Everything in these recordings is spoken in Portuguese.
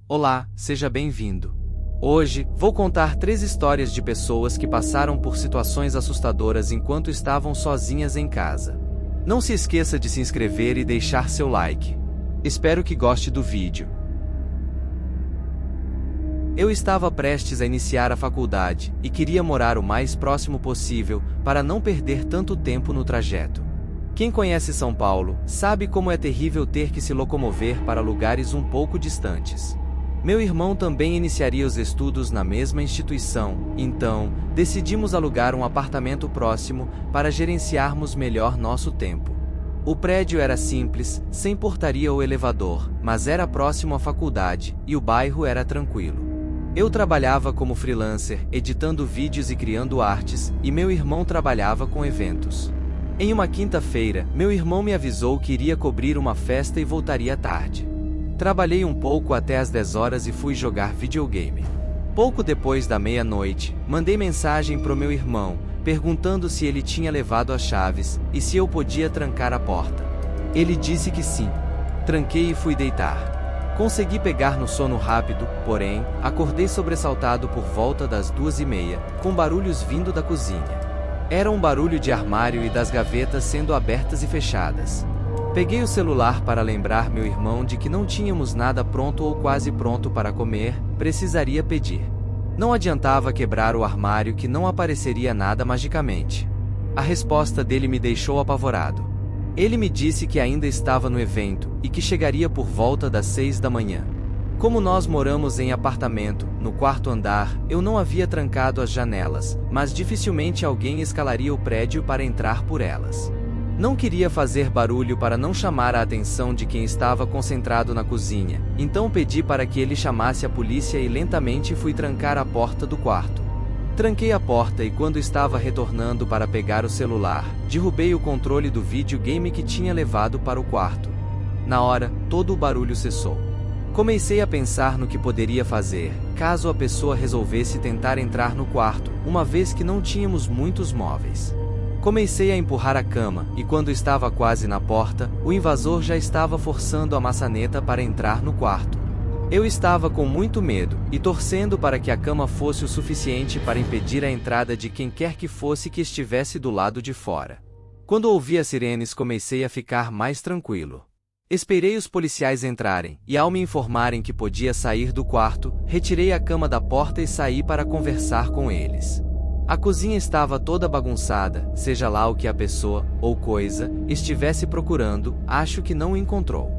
Olá, seja bem-vindo. Hoje, vou contar 3 histórias de pessoas que passaram por situações assustadoras enquanto estavam sozinhas em casa. Não se esqueça de se inscrever e deixar seu like. Espero que goste do vídeo. Eu estava prestes a iniciar a faculdade e queria morar o mais próximo possível para não perder tanto tempo no trajeto. Quem conhece São Paulo sabe como é terrível ter que se locomover para lugares um pouco distantes. Meu irmão também iniciaria os estudos na mesma instituição, então, decidimos alugar um apartamento próximo para gerenciarmos melhor nosso tempo. O prédio era simples, sem portaria ou elevador, mas era próximo à faculdade e o bairro era tranquilo. Eu trabalhava como freelancer, editando vídeos e criando artes, e meu irmão trabalhava com eventos. Em uma quinta-feira, meu irmão me avisou que iria cobrir uma festa e voltaria tarde. Trabalhei um pouco até às 10 horas e fui jogar videogame. Pouco depois da meia-noite, mandei mensagem pro meu irmão, perguntando se ele tinha levado as chaves e se eu podia trancar a porta. Ele disse que sim. Tranquei e fui deitar. Consegui pegar no sono rápido, porém, acordei sobressaltado por volta das 2h30, com barulhos vindo da cozinha. Era um barulho de armário e das gavetas sendo abertas e fechadas. Peguei o celular para lembrar meu irmão de que não tínhamos nada pronto ou quase pronto para comer, precisaria pedir. Não adiantava quebrar o armário que não apareceria nada magicamente. A resposta dele me deixou apavorado. Ele me disse que ainda estava no evento e que chegaria por volta das 6 da manhã. Como nós moramos em apartamento, no 4º andar, eu não havia trancado as janelas, mas dificilmente alguém escalaria o prédio para entrar por elas. Não queria fazer barulho para não chamar a atenção de quem estava concentrado na cozinha, então pedi para que ele chamasse a polícia e lentamente fui trancar a porta do quarto. Tranquei a porta e quando estava retornando para pegar o celular, derrubei o controle do videogame que tinha levado para o quarto. Na hora, todo o barulho cessou. Comecei a pensar no que poderia fazer, caso a pessoa resolvesse tentar entrar no quarto, uma vez que não tínhamos muitos móveis. Comecei a empurrar a cama, e quando estava quase na porta, o invasor já estava forçando a maçaneta para entrar no quarto. Eu estava com muito medo, e torcendo para que a cama fosse o suficiente para impedir a entrada de quem quer que fosse que estivesse do lado de fora. Quando ouvi as sirenes comecei a ficar mais tranquilo. Esperei os policiais entrarem, e ao me informarem que podia sair do quarto, retirei a cama da porta e saí para conversar com eles. A cozinha estava toda bagunçada, seja lá o que a pessoa, ou coisa, estivesse procurando, acho que não encontrou.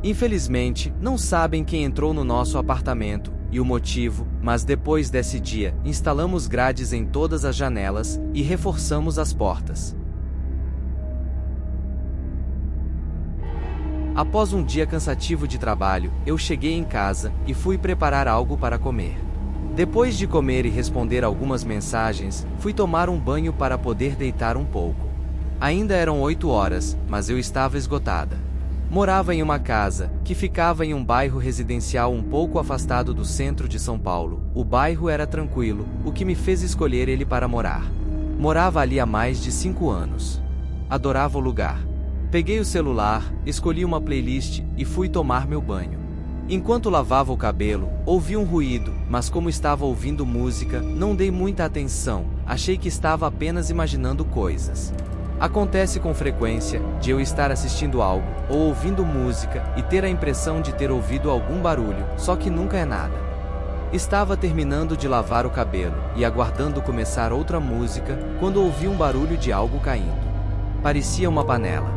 Infelizmente, não sabem quem entrou no nosso apartamento, e o motivo, mas depois desse dia, instalamos grades em todas as janelas, e reforçamos as portas. Após um dia cansativo de trabalho, eu cheguei em casa, e fui preparar algo para comer. Depois de comer e responder algumas mensagens, fui tomar um banho para poder deitar um pouco. Ainda eram 8 horas, mas eu estava esgotada. Morava em uma casa, que ficava em um bairro residencial um pouco afastado do centro de São Paulo. O bairro era tranquilo, o que me fez escolher ele para morar. Morava ali há mais de 5 anos. Adorava o lugar. Peguei o celular, escolhi uma playlist e fui tomar meu banho. Enquanto lavava o cabelo, ouvi um ruído, mas como estava ouvindo música, não dei muita atenção, achei que estava apenas imaginando coisas. Acontece com frequência, de eu estar assistindo algo, ou ouvindo música, e ter a impressão de ter ouvido algum barulho, só que nunca é nada. Estava terminando de lavar o cabelo, e aguardando começar outra música, quando ouvi um barulho de algo caindo. Parecia uma panela.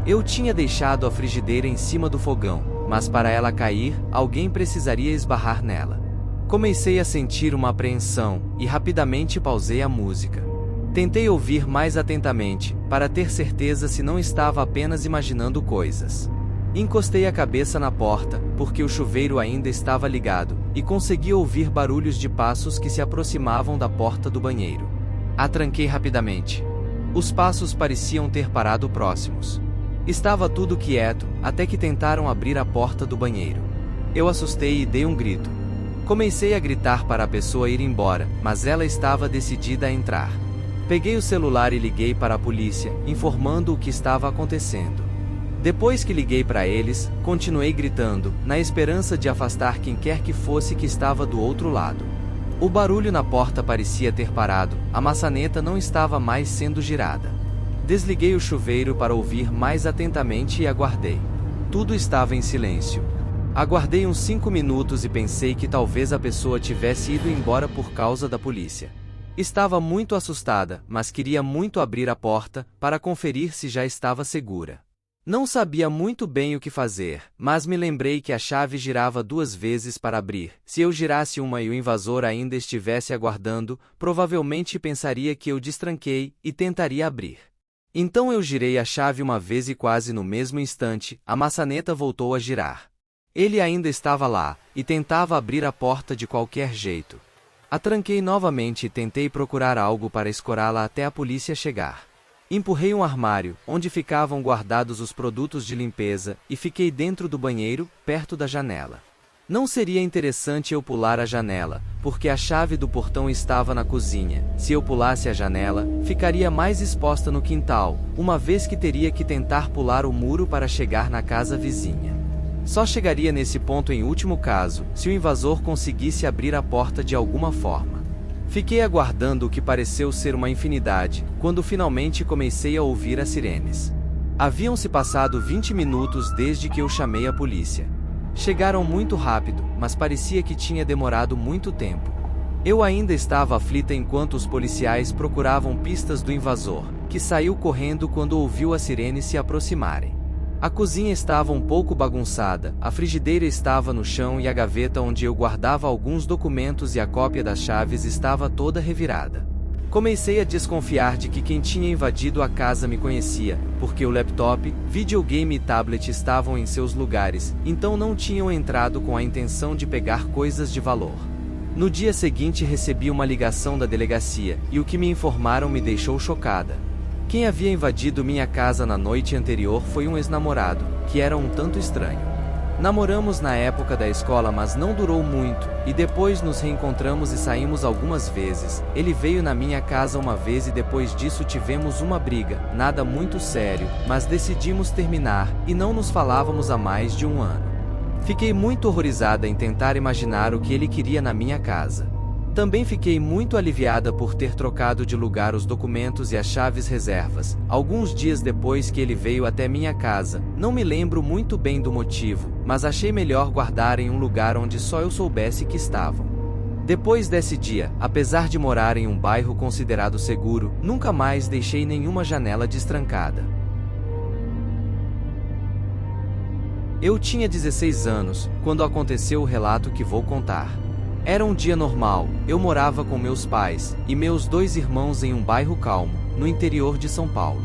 Eu tinha deixado a frigideira em cima do fogão, mas para ela cair, alguém precisaria esbarrar nela. Comecei a sentir uma apreensão, e rapidamente pausei a música. Tentei ouvir mais atentamente, para ter certeza se não estava apenas imaginando coisas. Encostei a cabeça na porta, porque o chuveiro ainda estava ligado, e consegui ouvir barulhos de passos que se aproximavam da porta do banheiro. A tranquei rapidamente. Os passos pareciam ter parado próximos. Estava tudo quieto, até que tentaram abrir a porta do banheiro. Eu assustei e dei um grito. Comecei a gritar para a pessoa ir embora, mas ela estava decidida a entrar. Peguei o celular e liguei para a polícia, informando o que estava acontecendo. Depois que liguei para eles, continuei gritando, na esperança de afastar quem quer que fosse que estava do outro lado. O barulho na porta parecia ter parado, a maçaneta não estava mais sendo girada. Desliguei o chuveiro para ouvir mais atentamente e aguardei. Tudo estava em silêncio. Aguardei uns 5 minutos e pensei que talvez a pessoa tivesse ido embora por causa da polícia. Estava muito assustada, mas queria muito abrir a porta, para conferir se já estava segura. Não sabia muito bem o que fazer, mas me lembrei que a chave girava 2 vezes para abrir. Se eu girasse uma e o invasor ainda estivesse aguardando, provavelmente pensaria que eu destranquei e tentaria abrir. Então eu girei a chave uma vez e quase no mesmo instante, a maçaneta voltou a girar. Ele ainda estava lá, e tentava abrir a porta de qualquer jeito. A tranquei novamente e tentei procurar algo para escorá-la até a polícia chegar. Empurrei um armário, onde ficavam guardados os produtos de limpeza, e fiquei dentro do banheiro, perto da janela. Não seria interessante eu pular a janela, porque a chave do portão estava na cozinha. Se eu pulasse a janela, ficaria mais exposta no quintal, uma vez que teria que tentar pular o muro para chegar na casa vizinha. Só chegaria nesse ponto em último caso, se o invasor conseguisse abrir a porta de alguma forma. Fiquei aguardando o que pareceu ser uma infinidade, quando finalmente comecei a ouvir as sirenes. Haviam-se passado 20 minutos desde que eu chamei a polícia. Chegaram muito rápido, mas parecia que tinha demorado muito tempo. Eu ainda estava aflita enquanto os policiais procuravam pistas do invasor, que saiu correndo quando ouviu as sirenes se aproximarem. A cozinha estava um pouco bagunçada, a frigideira estava no chão e a gaveta onde eu guardava alguns documentos e a cópia das chaves estava toda revirada. Comecei a desconfiar de que quem tinha invadido a casa me conhecia, porque o laptop, videogame e tablet estavam em seus lugares, então não tinham entrado com a intenção de pegar coisas de valor. No dia seguinte recebi uma ligação da delegacia, e o que me informaram me deixou chocada. Quem havia invadido minha casa na noite anterior foi um ex-namorado, que era um tanto estranho. Namoramos na época da escola, mas não durou muito, e depois nos reencontramos e saímos algumas vezes. Ele veio na minha casa uma vez e depois disso tivemos uma briga, nada muito sério, mas decidimos terminar, e não nos falávamos há mais de 1 ano. Fiquei muito horrorizada em tentar imaginar o que ele queria na minha casa. Também fiquei muito aliviada por ter trocado de lugar os documentos e as chaves reservas, alguns dias depois que ele veio até minha casa. Não me lembro muito bem do motivo, mas achei melhor guardar em um lugar onde só eu soubesse que estavam. Depois desse dia, apesar de morar em um bairro considerado seguro, nunca mais deixei nenhuma janela destrancada. Eu tinha 16 anos, quando aconteceu o relato que vou contar. Era um dia normal, eu morava com meus pais e meus 2 irmãos em um bairro calmo, no interior de São Paulo.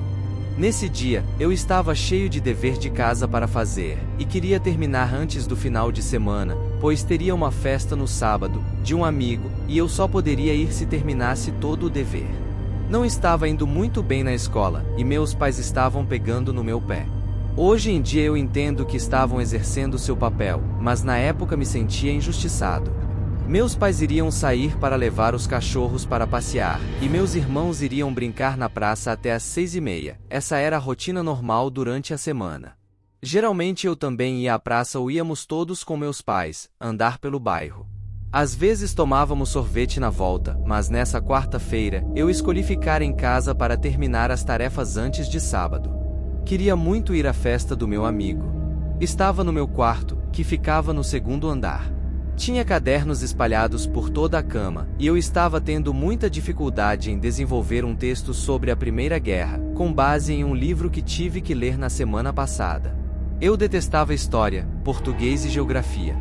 Nesse dia, eu estava cheio de dever de casa para fazer, e queria terminar antes do final de semana, pois teria uma festa no sábado, de um amigo, e eu só poderia ir se terminasse todo o dever. Não estava indo muito bem na escola, e meus pais estavam pegando no meu pé. Hoje em dia eu entendo que estavam exercendo seu papel, mas na época me sentia injustiçado. Meus pais iriam sair para levar os cachorros para passear, e meus irmãos iriam brincar na praça até às 6h30. Essa era a rotina normal durante a semana. Geralmente eu também ia à praça ou íamos todos com meus pais, andar pelo bairro. Às vezes tomávamos sorvete na volta, mas nessa quarta-feira, eu escolhi ficar em casa para terminar as tarefas antes de sábado. Queria muito ir à festa do meu amigo. Estava no meu quarto, que ficava no 2º andar. Tinha cadernos espalhados por toda a cama, e eu estava tendo muita dificuldade em desenvolver um texto sobre a Primeira Guerra, com base em um livro que tive que ler na semana passada. Eu detestava história, português e geografia.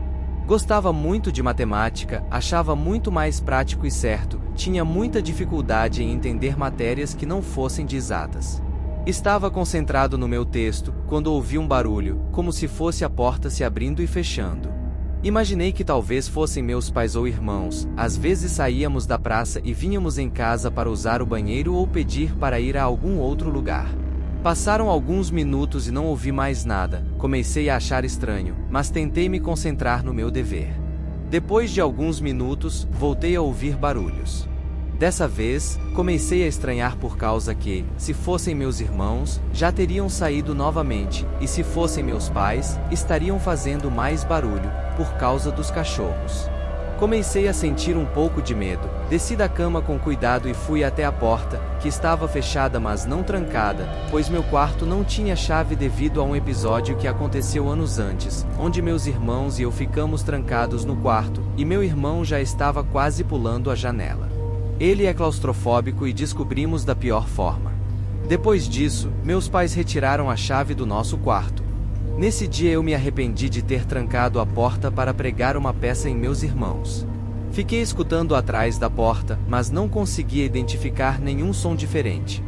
Gostava muito de matemática, achava muito mais prático e certo, tinha muita dificuldade em entender matérias que não fossem de exatas. Estava concentrado no meu texto, quando ouvi um barulho, como se fosse a porta se abrindo e fechando. Imaginei que talvez fossem meus pais ou irmãos. Às vezes saíamos da praça e vínhamos em casa para usar o banheiro ou pedir para ir a algum outro lugar. Passaram alguns minutos e não ouvi mais nada. Comecei a achar estranho, mas tentei me concentrar no meu dever. Depois de alguns minutos, voltei a ouvir barulhos. Dessa vez, comecei a estranhar por causa que, se fossem meus irmãos, já teriam saído novamente, e se fossem meus pais, estariam fazendo mais barulho, por causa dos cachorros. Comecei a sentir um pouco de medo, desci da cama com cuidado e fui até a porta, que estava fechada mas não trancada, pois meu quarto não tinha chave devido a um episódio que aconteceu anos antes, onde meus irmãos e eu ficamos trancados no quarto, e meu irmão já estava quase pulando a janela. Ele é claustrofóbico e descobrimos da pior forma. Depois disso, meus pais retiraram a chave do nosso quarto. Nesse dia eu me arrependi de ter trancado a porta para pregar uma peça em meus irmãos. Fiquei escutando atrás da porta, mas não conseguia identificar nenhum som diferente.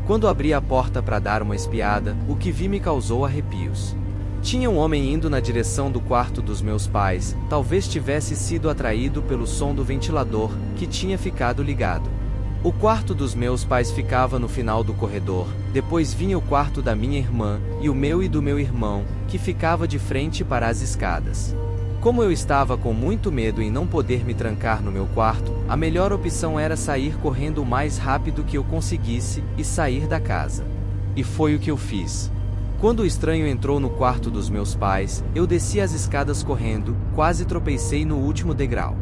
Quando abri a porta para dar uma espiada, o que vi me causou arrepios. Tinha um homem indo na direção do quarto dos meus pais, talvez tivesse sido atraído pelo som do ventilador, que tinha ficado ligado. O quarto dos meus pais ficava no final do corredor, depois vinha o quarto da minha irmã, e o meu e do meu irmão, que ficava de frente para as escadas. Como eu estava com muito medo em não poder me trancar no meu quarto, a melhor opção era sair correndo o mais rápido que eu conseguisse, e sair da casa. E foi o que eu fiz. Quando o estranho entrou no quarto dos meus pais, eu desci as escadas correndo, quase tropecei no último degrau.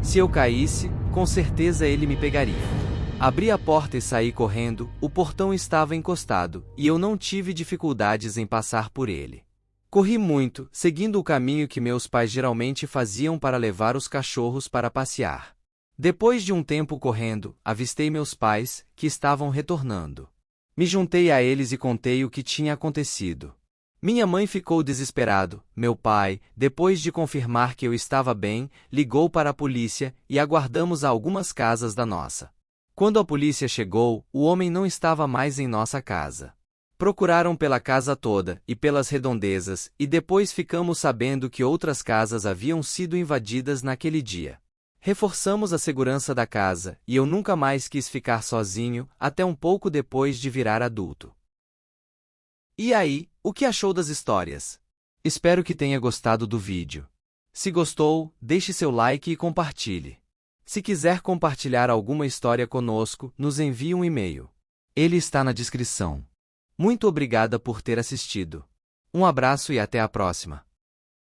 Se eu caísse, com certeza ele me pegaria. Abri a porta e saí correndo, o portão estava encostado, e eu não tive dificuldades em passar por ele. Corri muito, seguindo o caminho que meus pais geralmente faziam para levar os cachorros para passear. Depois de um tempo correndo, avistei meus pais, que estavam retornando. Me juntei a eles e contei o que tinha acontecido. Minha mãe ficou desesperado. Meu pai, depois de confirmar que eu estava bem, ligou para a polícia, e aguardamos a algumas casas da nossa. Quando a polícia chegou, o homem não estava mais em nossa casa. Procuraram pela casa toda, e pelas redondezas, e depois ficamos sabendo que outras casas haviam sido invadidas naquele dia. Reforçamos a segurança da casa, e eu nunca mais quis ficar sozinho, até um pouco depois de virar adulto. E aí, o que achou das histórias? Espero que tenha gostado do vídeo. Se gostou, deixe seu like e compartilhe. Se quiser compartilhar alguma história conosco, nos envie um e-mail. Ele está na descrição. Muito obrigada por ter assistido. Um abraço e até a próxima.